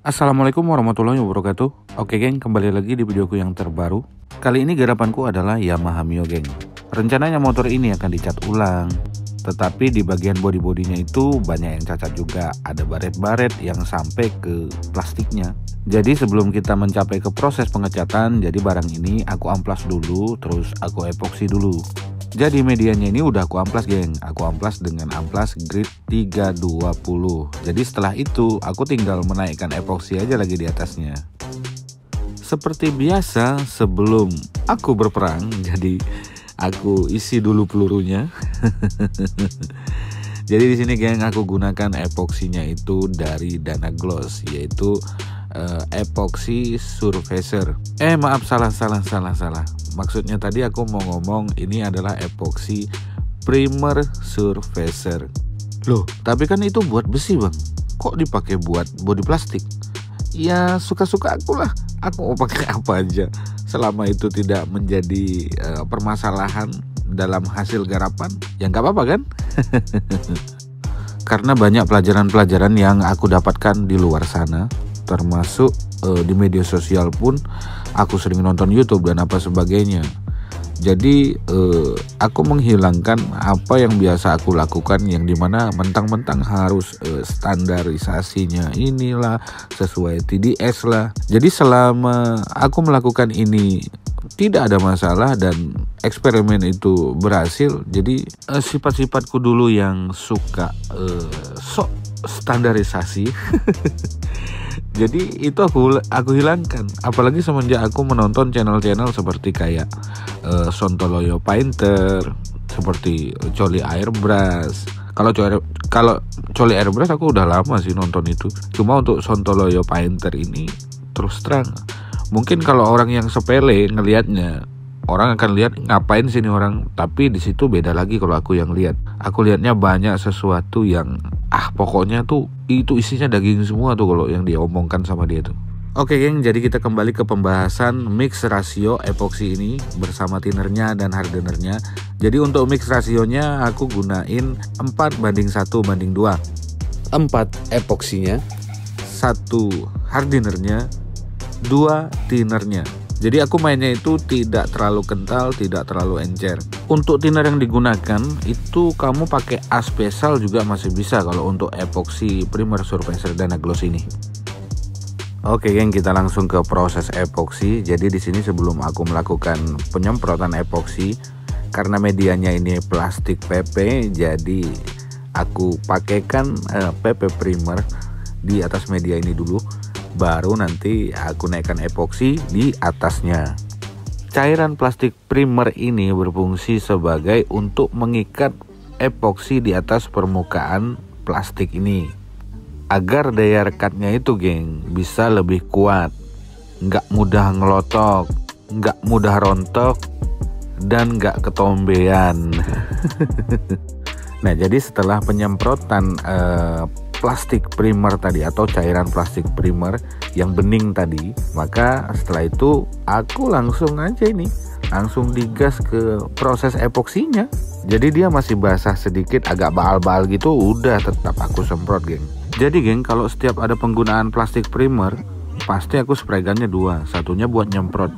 Assalamualaikum warahmatullahi wabarakatuh. Oke geng, kembali lagi di videoku yang terbaru. Kali ini garapanku adalah Yamaha Mio geng. Rencananya motor ini akan dicat ulang, tetapi di bagian bodi-bodinya itu banyak yang cacat juga. Ada baret-baret yang sampai ke plastiknya. Jadi sebelum kita mencapai ke proses pengecatan, jadi barang ini aku amplas dulu, terus aku epoksi dulu. Jadi medianya ini udah aku amplas geng. Aku amplas dengan amplas grade 320. Jadi setelah itu aku tinggal menaikkan epoksi aja lagi di atasnya. Seperti biasa sebelum aku berperang, jadi aku isi dulu pelurunya. Jadi di sini geng aku gunakan epoksinya itu dari Dana Gloss, yaitu epoksi surfacer. Maaf, salah. Maksudnya tadi aku mau ngomong ini adalah epoksi primer surfacer. Loh, tapi kan itu buat besi bang, kok dipakai buat bodi plastik? Ya suka-suka aku lah, aku mau pakai apa aja selama itu tidak menjadi permasalahan dalam hasil garapan, ya nggak apa-apa kan? Karena banyak pelajaran-pelajaran yang aku dapatkan di luar sana, termasuk di media sosial pun aku sering nonton YouTube dan apa sebagainya. Jadi aku menghilangkan apa yang biasa aku lakukan, yang dimana mentang-mentang harus standarisasinya inilah sesuai TDS lah. Jadi selama aku melakukan ini tidak ada masalah dan eksperimen itu berhasil, jadi sifat-sifatku dulu yang suka sok standarisasi jadi itu aku hilangkan. Apalagi semenjak aku menonton channel-channel seperti kayak Sontoloyo Painter, seperti Coli Airbrush. Kalau Coli Airbrush aku udah lama sih nonton itu. Cuma untuk Sontoloyo Painter ini terus terang, mungkin kalau orang yang sepele ngelihatnya, orang akan lihat ngapain sih ini orang. Tapi di situ beda lagi kalau aku yang lihat. Aku lihatnya banyak sesuatu yang pokoknya tuh itu isinya daging semua tuh kalau yang dia omongkan sama dia tuh. Oke geng, jadi kita kembali ke pembahasan mix rasio epoksi ini bersama thinnernya dan hardenernya. Jadi untuk mix rasionya aku gunain 4:1:2. 4 epoksinya, 1 hardenernya, 2 thinnernya. Jadi aku mainnya itu tidak terlalu kental, tidak terlalu encer. Untuk thinner yang digunakan itu kamu pakai Aspesal juga masih bisa kalau untuk epoksi primer surfacer Dana Gloss ini. Oke geng, kita langsung ke proses epoksi. Jadi di sini sebelum aku melakukan penyemprotan epoksi, karena medianya ini plastik PP, jadi aku pakaikan PP primer di atas media ini dulu. Baru nanti aku naikkan epoksi di atasnya. Cairan plastik primer ini berfungsi sebagai untuk mengikat epoksi di atas permukaan plastik ini, agar daya rekatnya itu geng bisa lebih kuat, nggak mudah ngelotok, nggak mudah rontok, dan nggak ketombean. Nah jadi setelah penyemprotan plastik primer tadi atau cairan plastik primer yang bening tadi, maka setelah itu aku langsung digas ke proses epoksinya. Jadi dia masih basah sedikit, agak baal-baal gitu, udah tetap aku semprot geng. Jadi geng, kalau setiap ada penggunaan plastik primer pasti aku spray gunnya 2, satunya buat nyemprot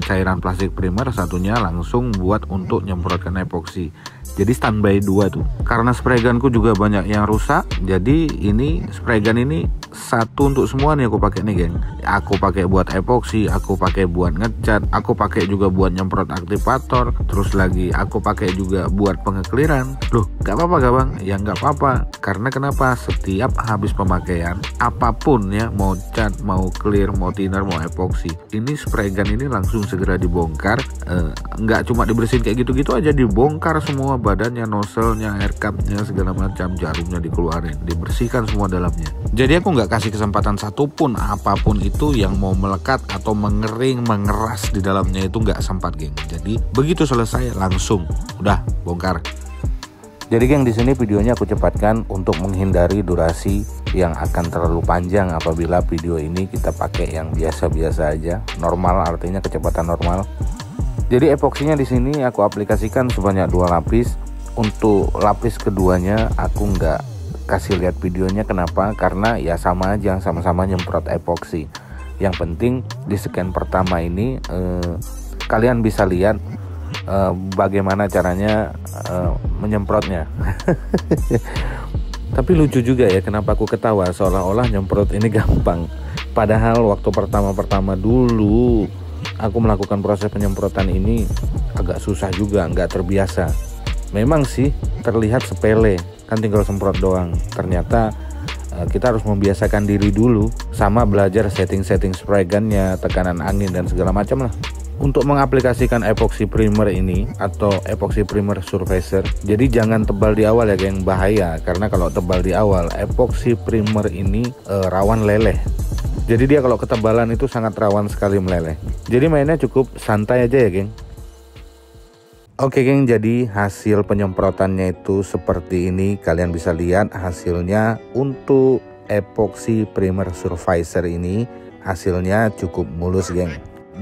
cairan plastik primer, satunya langsung buat untuk nyemprotkan epoksi. Jadi standby 2 tuh. Karena spray gunku juga banyak yang rusak, jadi ini spray gun ini satu untuk semua nih aku pakai nih geng. Aku pakai buat epoksi, aku pakai buat ngecat, aku pakai juga buat nyemprot aktivator, terus lagi aku pakai juga buat pengekliran. Loh, gak apa-apa gak bang? Ya gak apa-apa. Karena kenapa? Setiap habis pemakaian apapun ya, mau cat, mau clear, mau thinner, mau epoksi, ini spray gun ini langsung segera dibongkar. Nggak cuma dibersihin kayak gitu-gitu aja, dibongkar semua badannya, nozzle-nya, air cup-nya, segala macam, jarumnya dikeluarin, dibersihkan semua dalamnya. Jadi aku nggak kasih kesempatan satupun apapun itu yang mau melekat atau mengering, mengeras di dalamnya, itu nggak sempat geng. Jadi begitu selesai langsung udah bongkar. Jadi geng, di sini videonya aku cepatkan untuk menghindari durasi yang akan terlalu panjang apabila video ini kita pakai yang biasa-biasa aja, normal, artinya kecepatan normal. Jadi epoksinya di sini aku aplikasikan sebanyak 2 lapis. Untuk lapis keduanya aku nggak kasih lihat videonya. Kenapa? Karena ya sama aja, sama-sama nyemprot epoksi. Yang penting di scan pertama ini kalian bisa lihat bagaimana caranya menyemprotnya. Tapi lucu juga ya, kenapa aku ketawa, seolah-olah nyemprot ini gampang. Padahal waktu pertama-pertama dulu aku melakukan proses penyemprotan ini agak susah juga, nggak terbiasa. Memang sih terlihat sepele, kan tinggal semprot doang. Ternyata kita harus membiasakan diri dulu, sama belajar setting-setting spray gunnya, tekanan angin dan segala macam lah. Untuk mengaplikasikan epoxy primer ini atau epoxy primer surfacer, jadi jangan tebal di awal ya geng, bahaya. Karena kalau tebal di awal, epoxy primer ini rawan leleh. Jadi dia kalau ketebalan itu sangat rawan sekali meleleh. Jadi mainnya cukup santai aja ya geng. Oke geng, jadi hasil penyemprotannya itu seperti ini. Kalian bisa lihat hasilnya untuk epoxy primer surfacer ini, hasilnya cukup mulus geng.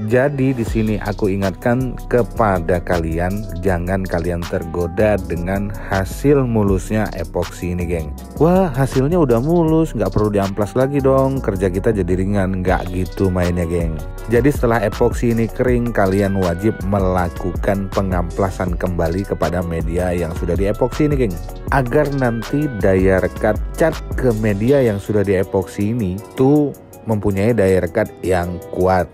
Jadi di sini aku ingatkan kepada kalian, jangan kalian tergoda dengan hasil mulusnya epoxy ini geng. Wah, hasilnya udah mulus, nggak perlu diamplas lagi dong, kerja kita jadi ringan. Nggak gitu mainnya geng. Jadi setelah epoxy ini kering, kalian wajib melakukan pengamplasan kembali kepada media yang sudah di epoxy ini geng, agar nanti daya rekat cat ke media yang sudah di epoxy ini tuh mempunyai daya rekat yang kuat.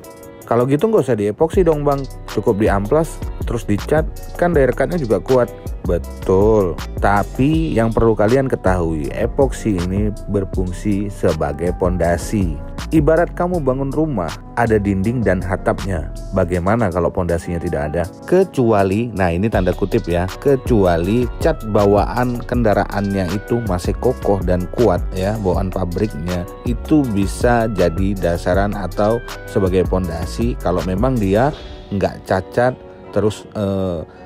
Kalau gitu nggak usah di epoxy dong bang, cukup diamplas terus dicat, kan daya rekatnya juga kuat. Betul, tapi yang perlu kalian ketahui, epoxy ini berfungsi sebagai pondasi. Ibarat kamu bangun rumah, ada dinding dan atapnya. Bagaimana kalau pondasinya tidak ada? Kecuali, nah ini tanda kutip ya, kecuali cat bawaan kendaraannya itu masih kokoh dan kuat ya, bawaan pabriknya, itu bisa jadi dasaran atau sebagai pondasi. Kalau memang dia nggak cacat, terus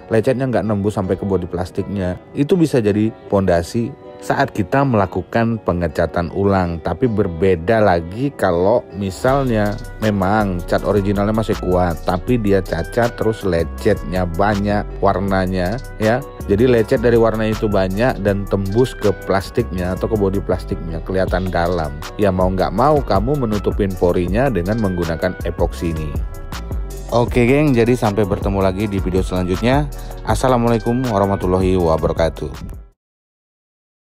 lecetnya nggak nembus sampai ke bodi plastiknya, itu bisa jadi pondasi saat kita melakukan pengecatan ulang. Tapi berbeda lagi kalau misalnya memang cat originalnya masih kuat, tapi dia cacat terus lecetnya banyak warnanya ya. Jadi lecet dari warna itu banyak dan tembus ke plastiknya atau ke bodi plastiknya, kelihatan dalam. Ya mau nggak mau kamu menutupin porinya dengan menggunakan epoxy ini. Oke geng, jadi sampai bertemu lagi di video selanjutnya. Assalamualaikum warahmatullahi wabarakatuh.